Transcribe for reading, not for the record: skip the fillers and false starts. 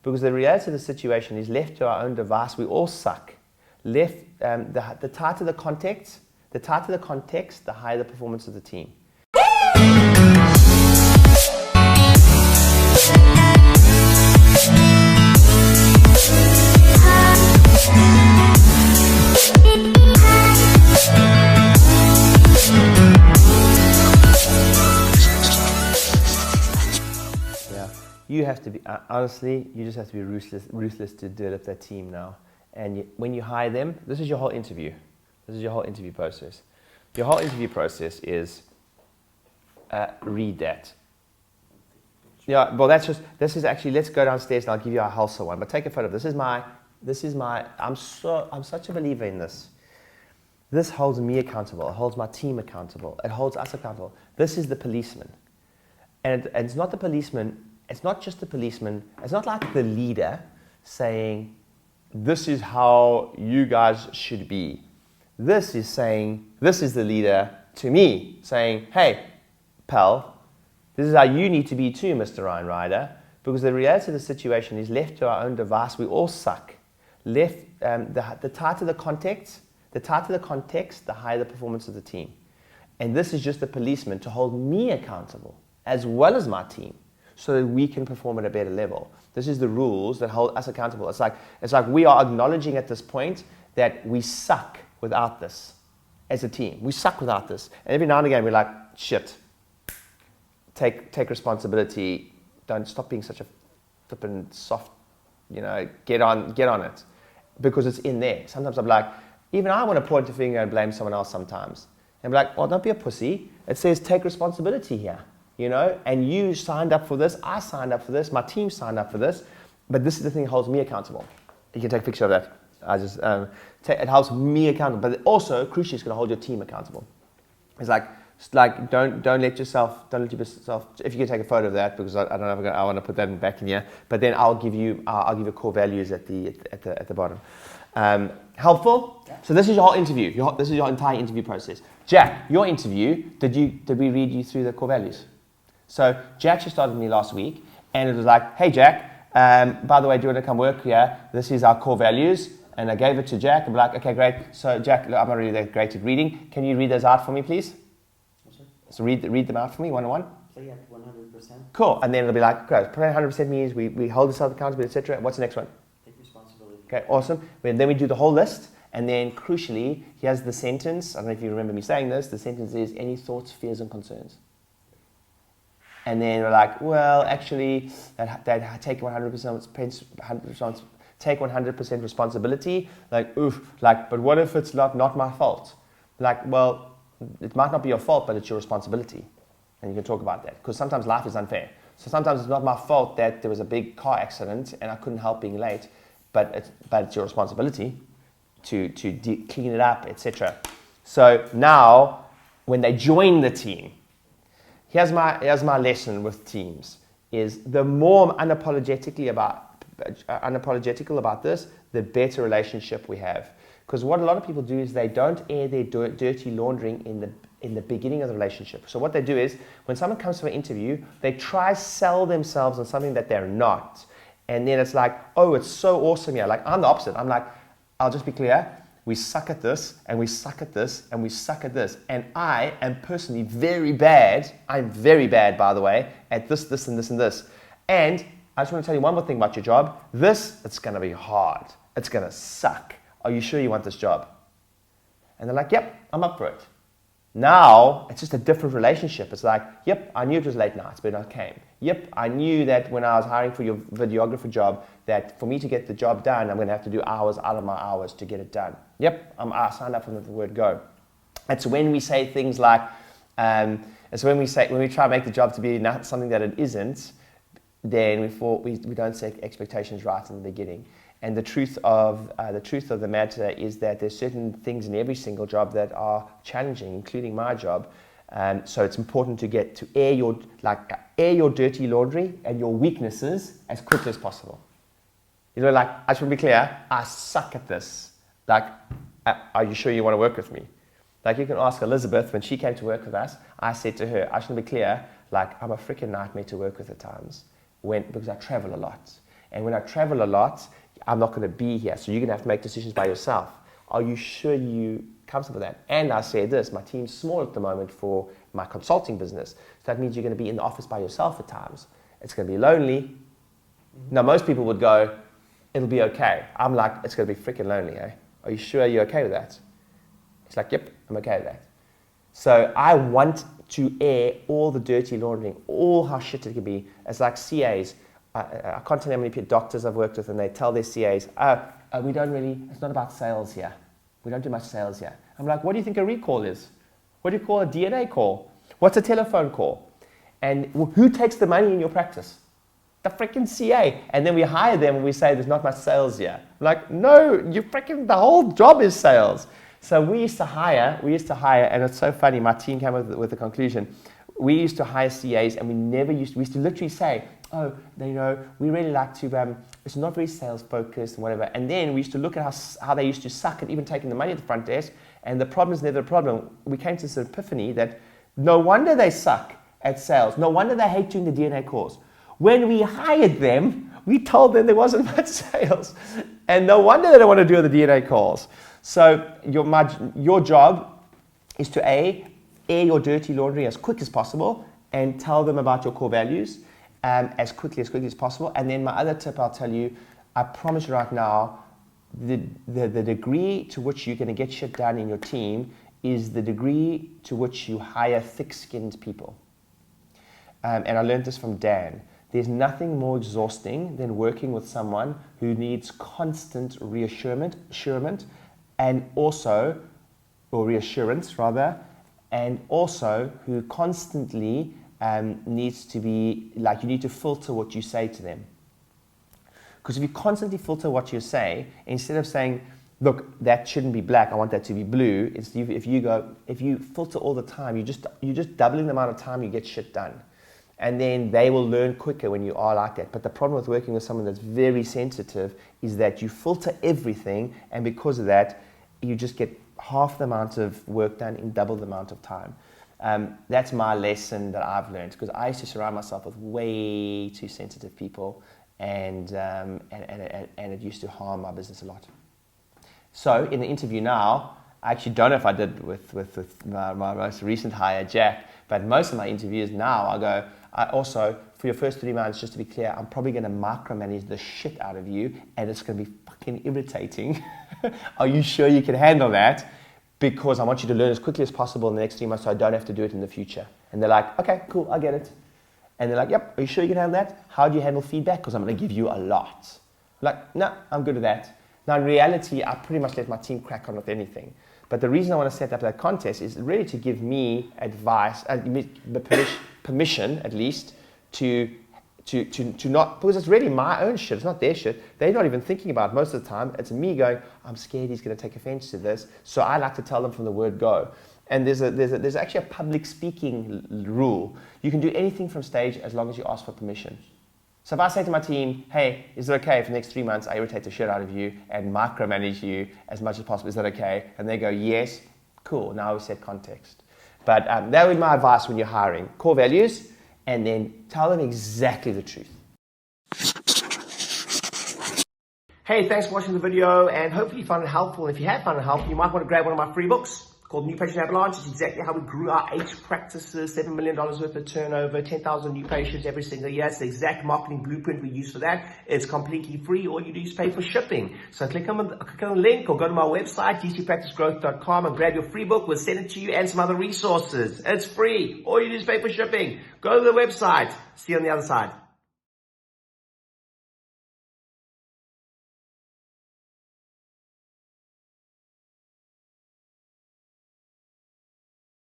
Because the reality of the situation is, left to our own device, we all suck. The tighter the context, the higher the performance of the team. You have to be, honestly, you just have to be ruthless to develop that team now. And when you hire them, this is your whole interview. This is your whole interview process. Your whole interview process is read that. Yeah, well, this is actually, let's go downstairs and I'll give you a Hulsa one. But take a photo. This is my, I'm such a believer in this. This holds me accountable. It holds my team accountable. It holds us accountable. This is the policeman. And it's not the policeman. It's not just the policeman. It's not like the leader saying, this is how you guys should be. This is the leader to me saying, hey, pal, this is how you need to be too, Mr. Ryan Rieder. Because the reality of the situation is, left to our own device, we all suck. The tighter the context, the higher the performance of the team. And this is just the policeman to hold me accountable as well as my team, so that we can perform at a better level. This is the rules that hold us accountable. It's like we are acknowledging at this point that we suck without this as a team. We suck without this. And every now and again we're like, shit, take responsibility. Don't stop being such a flippin' soft, get on it. Because it's in there. Sometimes I'm like, even I want to point a finger and blame someone else sometimes. And be like, well, don't be a pussy. It says take responsibility here. And you signed up for this, I signed up for this, my team signed up for this, but this is the thing that holds me accountable. You can take a picture of that. It holds me accountable, but also, crucially, it's going to hold your team accountable. It's like don't let yourself, if you can take a photo of that, because I don't know if I want to put that back in here, but then I'll give you core values at the bottom. Helpful? Yeah. So this is your whole interview. This is your entire interview process. Jack, your interview, did we read you through the core values? So Jack just started with me last week, and it was like, hey Jack, by the way, do you want to come work here? This is our core values. And I gave it to Jack, and be like, okay, great. So Jack, I'm not really that great at reading. Can you read those out for me, please? Sure. So read them out for me, one on one. So yeah, 100%. Cool. And then it'll be like, great. 100% means we hold ourselves accountable, etc. What's the next one? Take responsibility. Okay, awesome. Then we do the whole list, and then crucially, here's the sentence. I don't know if you remember me saying this. The sentence is, any thoughts, fears, and concerns. And then we're like, well, actually, that take 100% responsibility. Like, but what if it's not my fault? Like, well, it might not be your fault, but it's your responsibility. And you can talk about that. Because sometimes life is unfair. So sometimes it's not my fault that there was a big car accident and I couldn't help being late, but it's your responsibility to clean it up, etc. So now, when they join the team, here's my lesson with teams, is the more I'm unapologetical about this, the better relationship we have. Because what a lot of people do is they don't air their dirty laundering in the beginning of the relationship. So what they do is, when someone comes for an interview, they try sell themselves on something that they're not. And then it's like, oh, it's so awesome here. Like, I'm the opposite. I'm like, I'll just be clear. We suck at this, and we suck at this, and we suck at this. And I am personally very bad. I'm very bad, by the way, at this, and this, and this. And I just want to tell you one more thing about your job. It's going to be hard. It's going to suck. Are you sure you want this job? And they're like, yep, I'm up for it. Now, it's just a different relationship. It's like, yep, I knew it was late nights, but I came. Yep, I knew that when I was hiring for your videographer job, that for me to get the job done, I'm going to have to do hours out of my hours to get it done. Yep, I signed up for the word go. It's when we say things like, when we try to make the job to be not something that it isn't, then we don't set expectations right in the beginning. And the truth of the matter is that there's certain things in every single job that are challenging, including my job. So it's important to air your dirty laundry and your weaknesses as quickly as possible. I just want to be clear, I suck at this. Are you sure you want to work with me? You can ask Elizabeth, when she came to work with us, I said to her, I just want to be clear, I'm a freaking nightmare to work with at times because I travel a lot. And when I travel a lot, I'm not going to be here. So you're going to have to make decisions by yourself. Are you sure you comfortable with that? And I said this, my team's small at the moment for my consulting business. So that means you're going to be in the office by yourself at times. It's going to be lonely. Now, most people would go, it'll be okay. I'm like, it's going to be freaking lonely, eh? Are you sure you're okay with that? He's like, yep, I'm okay with that. So I want to air all the dirty laundry, all how shit it can be. It's like CAs. I can't tell you how many doctors I've worked with, and they tell their CAs, we don't really, it's not about sales here. We don't do much sales here. I'm like, what do you think a recall is? What do you call a DNA call? What's a telephone call? And who takes the money in your practice? The freaking CA. And then we hire them and we say there's not much sales here. I'm like, no, the whole job is sales. So we used to hire, and it's so funny, my team came up with the conclusion. We used to hire CAs, and we used to literally say, oh, we really like to, it's not very sales focused and whatever. And then we used to look at how they used to suck at even taking the money at the front desk, and the problem is never a problem. We came to this epiphany that no wonder they suck at sales. No wonder they hate doing the DNA calls. When we hired them, we told them there wasn't much sales. And no wonder they don't want to do the DNA calls. So your job is to air your dirty laundry as quick as possible and tell them about your core values as quickly as possible. And then my other tip I'll tell you, I promise you right now, the degree to which you're going to get shit done in your team is the degree to which you hire thick-skinned people. And I learned this from Dan. There's nothing more exhausting than working with someone who needs constant reassurance, and also who constantly needs to be, like, you need to filter what you say to them. Because if you constantly filter what you say, instead of saying, look, that shouldn't be black, I want that to be blue, if you filter all the time, you're just doubling the amount of time you get shit done. And then they will learn quicker when you are like that. But the problem with working with someone that's very sensitive is that you filter everything, and because of that, you just get half the amount of work done in double the amount of time. That's my lesson that I've learned, because I used to surround myself with way too sensitive people, and it used to harm my business a lot. So in the interview now, I actually don't know if I did with my most recent hire, Jack, but most of my interviews now, I also, for your first 3 months, just to be clear, I'm probably going to micromanage the shit out of you, and it's going to be fucking irritating. Are you sure you can handle that? Because I want you to learn as quickly as possible in the next 3 months so I don't have to do it in the future. And they're like, okay, cool, I get it. And they're like, yep, are you sure you can handle that? How do you handle feedback? Because I'm going to give you a lot. Like, no, I'm good at that. Now, in reality, I pretty much let my team crack on with anything. But the reason I want to set up that contest is really to give me advice, permission at least, to not, because it's really my own shit, it's not their shit. They're not even thinking about it most of the time. It's me going, I'm scared he's going to take offense to this. So I like to tell them from the word go. And there's actually a public speaking rule. You can do anything from stage as long as you ask for permission. So if I say to my team, hey, is it okay if for the next 3 months I irritate the shit out of you and micromanage you as much as possible? Is that okay? And they go, yes, cool, now we set context. But that would be my advice when you're hiring. Core values, and then tell them exactly the truth. Hey, thanks for watching the video, and hopefully you found it helpful. If you have found it helpful, you might want to grab one of my free books called New Patient Avalanche. It's exactly how we grew our 8 practices, $7 million worth of turnover, 10,000 new patients every single year. It's the exact marketing blueprint we use for that. It's completely free. All you do is pay for shipping. So click on the link or go to my website, dcpracticegrowth.com, and grab your free book. We'll send it to you and some other resources. It's free. All you do is pay for shipping. Go to the website. See you on the other side.